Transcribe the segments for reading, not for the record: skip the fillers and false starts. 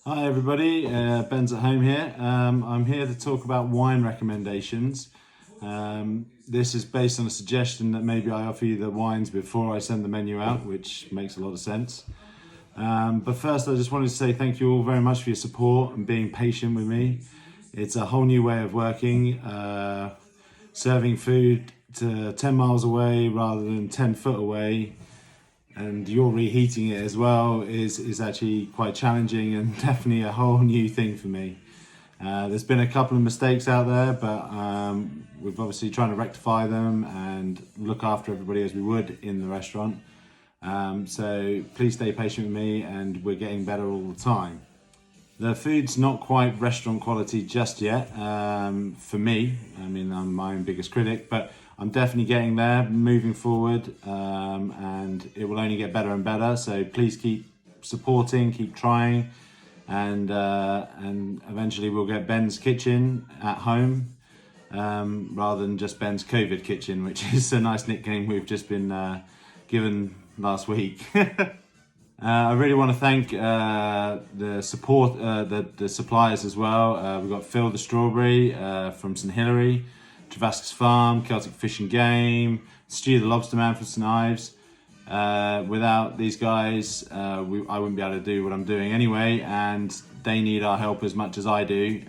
Hi everybody, Ben's at home here. I'm here to talk about wine recommendations. This is based on a suggestion that maybe I offer you the wines before I send the menu out, which makes a lot of sense. But first I just wanted to say thank you all very much for your support and being patient with me. It's a whole new way of working, serving food to 10 miles away rather than 10 foot away, and you're reheating it as well is actually quite challenging and definitely a whole new thing for me. There's been a couple of mistakes out there, but we've obviously trying to rectify them and look after everybody as we would in the restaurant. So please stay patient with me, and we're getting better all the time. The food's not quite restaurant quality just yet, for me. I mean, I'm my own biggest critic, but I'm definitely getting there, moving forward, and it will only get better and better. So please keep supporting, keep trying, and eventually we'll get Ben's Kitchen at home, rather than just Ben's COVID Kitchen, which is a nice nickname we've just been given last week. I really want to thank the support, the suppliers as well. We've got Phil the Strawberry from St Hilary, Travascus Farm, Celtic Fish and Game, Stu the Lobster Man from St Ives. Without these guys, I wouldn't be able to do what I'm doing anyway, and they need our help as much as I do.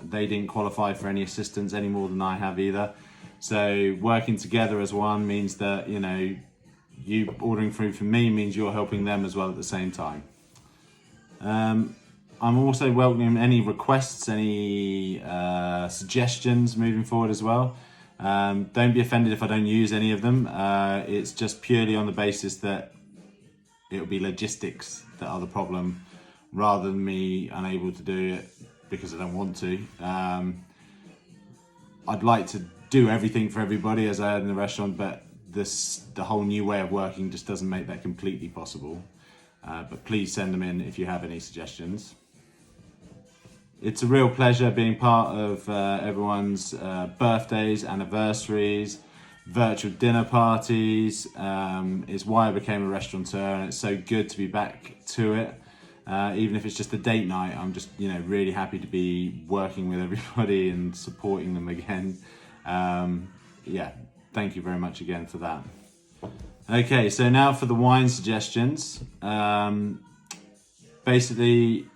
They didn't qualify for any assistance any more than I have either. So working together as one means that, you know, you ordering food from me means you're helping them as well at the same time. I'm also welcoming any requests, any suggestions moving forward as well. Don't be offended if I don't use any of them. It's just purely on the basis that it'll be logistics that are the problem, rather than me unable to do it because I don't want to. I'd like to do everything for everybody as I had in the restaurant, but the whole new way of working just doesn't make that completely possible. But please send them in if you have any suggestions. It's a real pleasure being part of everyone's birthdays, anniversaries, virtual dinner parties. It's why I became a restaurateur, and it's so good to be back to it. Even if it's just a date night, I'm just, you know, really happy to be working with everybody and supporting them again. Yeah, thank you very much again for that. Okay, so now for the wine suggestions. Basically,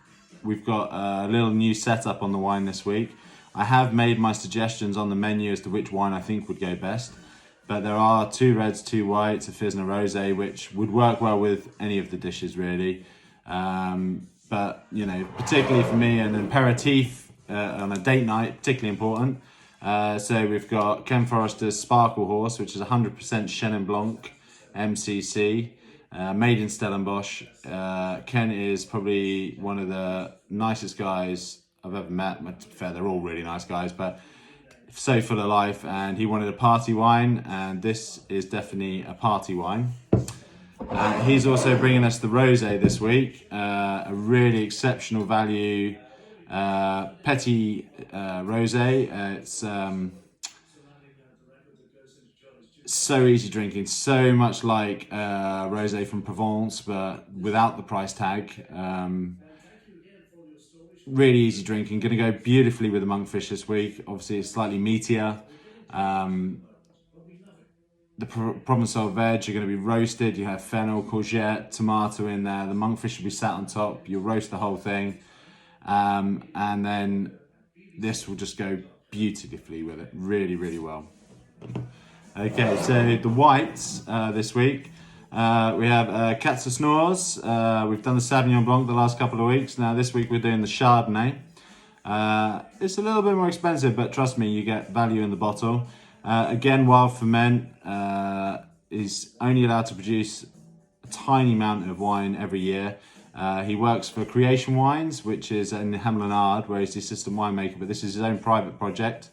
we've got a little new setup on the wine this week. I have made my suggestions on the menu as to which wine I think would go best, but there are 2 reds, 2 whites, a Fizz and a Rosé, which would work well with any of the dishes really. But, you know, particularly for me, an aperitif on a date night, particularly important. So we've got Ken Forrester's Sparkle Horse, which is 100% Chenin Blanc MCC, made in Stellenbosch. Ken is probably one of the nicest guys I've ever met. To be fair, they're all really nice guys, but so full of life, and he wanted a party wine, and this is definitely a party wine. He's also bringing us the Rosé this week, a really exceptional value Petit Rosé. It's so easy drinking, so much like Rosé from Provence, but without the price tag. Really easy drinking, going to go beautifully with the monkfish this week. Obviously it's slightly meatier. The Provençal veg are going to be roasted. You have fennel, courgette, tomato in there. The monkfish will be sat on top. You'll roast the whole thing. And then this will just go beautifully with it. Really, really well. Okay, so the whites this week. We have Katza Snores. We've done the Sauvignon Blanc the last couple of weeks. Now this week we're doing the Chardonnay. It's a little bit more expensive, but trust me, you get value in the bottle. Again, Wild Ferment is only allowed to produce a tiny amount of wine every year. He works for Creation Wines, which is in Hamlinard, where he's the assistant winemaker, but this is his own private project.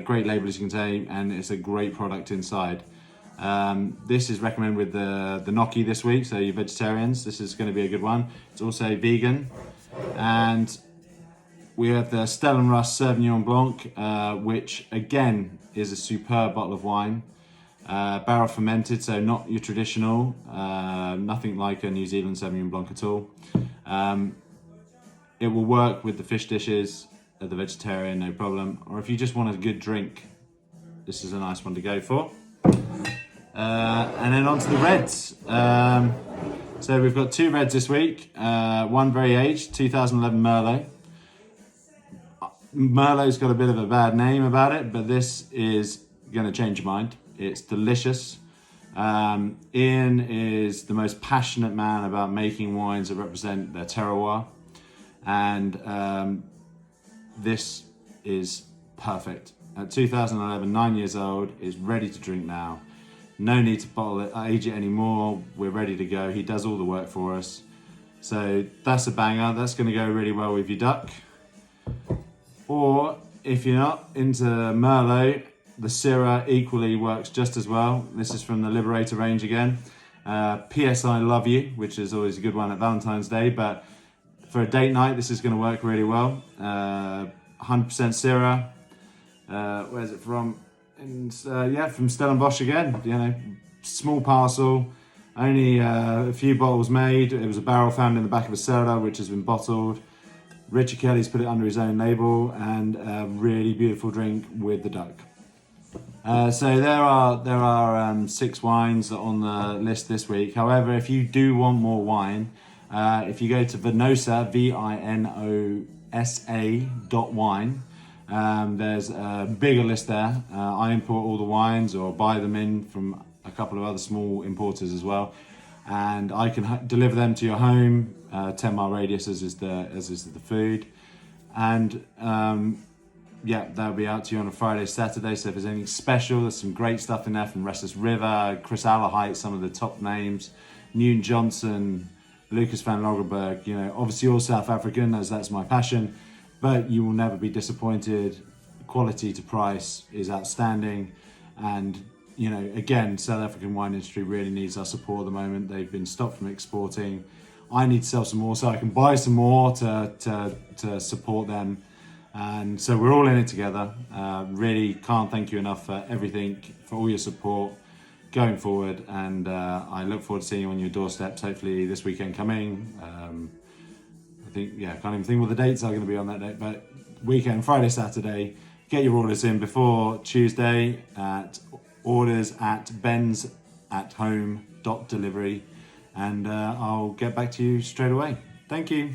Great label, as you can say, and it's a great product inside. This is recommended with the gnocchi this week, so you vegetarians, this is going to be a good one. It's also vegan. And we have the Stellenbosch Sauvignon Blanc, which again is a superb bottle of wine. Barrel fermented, so not your traditional, nothing like a New Zealand Sauvignon Blanc at all. It will work with the fish dishes, the vegetarian, no problem. Or if you just want a good drink, this is a nice one to go for. And then on to the reds. So we've got 2 reds this week. One very aged, 2011 Merlot. Merlot's got a bit of a bad name about it, but this is going to change your mind. It's delicious. Ian is the most passionate man about making wines that represent their terroir. And this is perfect. At 2011, 9 years old, is ready to drink now. No need to bottle it, age it anymore. We're ready to go. He does all the work for us. So that's a banger. That's going to go really well with your duck. Or if you're not into Merlot, the Syrah equally works just as well. This is from the Liberator range again. P.S. I Love You, which is always a good one at Valentine's Day. But for a date night, this is going to work really well. 100% Syrah. Where's it from? And from Stellenbosch again. You know, small parcel, only a few bottles made. It was a barrel found in the back of a cellar, which has been bottled. Richard Kelly's put it under his own label, and a really beautiful drink with the duck. So there are 6 wines on the list this week. However, if you do want more wine, if you go to Vinosa, VINOSA.wine. There's a bigger list there. I import all the wines or buy them in from a couple of other small importers as well, and I can deliver them to your home. 10-mile radius as is the food, and they'll be out to you on a Friday, Saturday. So if there's anything special, there's some great stuff in there from Restless River, Chris Allerheight, some of the top names, Newton Johnson, Lucas van Lagerberg. You know, obviously all South African, as that's my passion. But you will never be disappointed. Quality to price is outstanding. And, you know, again, South African wine industry really needs our support at the moment. They've been stopped from exporting. I need to sell some more so I can buy some more to support them. And so we're all in it together. Really can't thank you enough for everything, for all your support going forward. And I look forward to seeing you on your doorsteps, hopefully this weekend coming. I can't even think what the dates are going to be on that date, but weekend, Friday, Saturday. Get your orders in before Tuesday at orders@bensathome.delivery, and I'll get back to you straight away. Thank you.